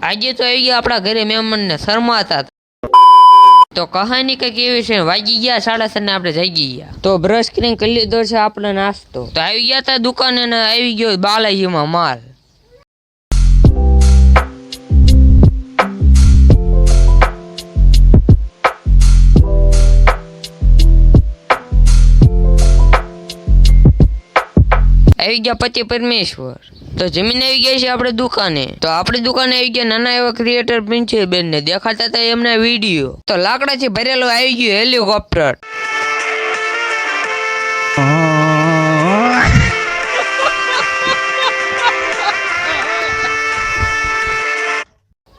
આજે તો આવી ગયા આપણા ઘરે મહેમાનને શરમાતા તો કહાની કઈક એવી છે વાગી ગયા 7:30 ને આપણે જાગી ગયા તો બ્રશ કરીને કરી લીધો છે આપણે નાસ્તો તો આવી ગયા તા દુકાને ને આવી ગયો બાલાજીમાં માલ આવી ગયા પતિ પરમેશ્વર તો જમીન આવી ગઈ છે આપણે દુકાને તો આપણી દુકાને આવી ગયા નાના એવા ક્રિએટર પ્રિન્સિલ બેન ને દેખાતા હતા એમના વિડીયો તો લાકડાથી ભરેલો આવી ગયો હેલિકોપ્ટર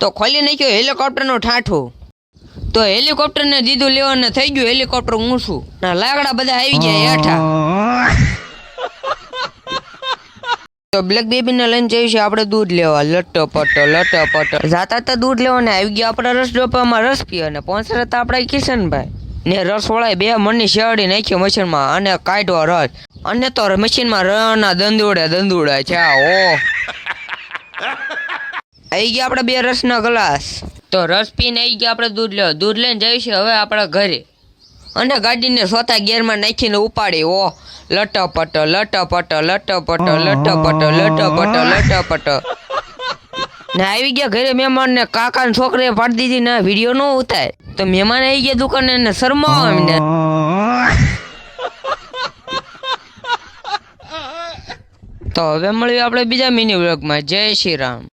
તો ખોલી નાખ્યો હેલિકોપ્ટર નું ઠાઠું તો હેલિકોપ્ટર ને દીધું લેવાને થઈ ગયું હેલિકોપ્ટર ઊંચું લાકડા બધા આવી ગયા હેઠા તો બ્લેક બેબી ને લઈને જઈએ છીએ આપણે દૂધ લેવા લટપટ જાતા તો દૂધ લેવા ને આવી ગયા આપણા રસ ડોપામાં રસ પી અને પહોંચતા હતા આપણા કિશનભાઈ ને રસ વળાય 2 મણની શેરડી નાખી મશીનમાં અને કાઢવા રસ અને તો મશીનમાં રણના દંદુડા છે ઓ આવી ગયા આપણે 2 રસના ગ્લાસ તો રસ પીને આવી ગયા આપણે દૂધ લઈને જઈએ છીએ હવે આપણા ઘરે અને ગાડીને સોતા ગેરમાં નાખીને ઉપાડી ઓ લટપટ ને આવી ગયા ઘરે મહેમાન ને કાકા ને છોકરે પાડી દીધી ના વિડીયો નો ઉતાર તો મહેમાન આવી ગયા દુકાને ને શરમાવા એમને તો હવે મળીએ આપણે બીજા મિની વ્લોગમાં જય શ્રી રામ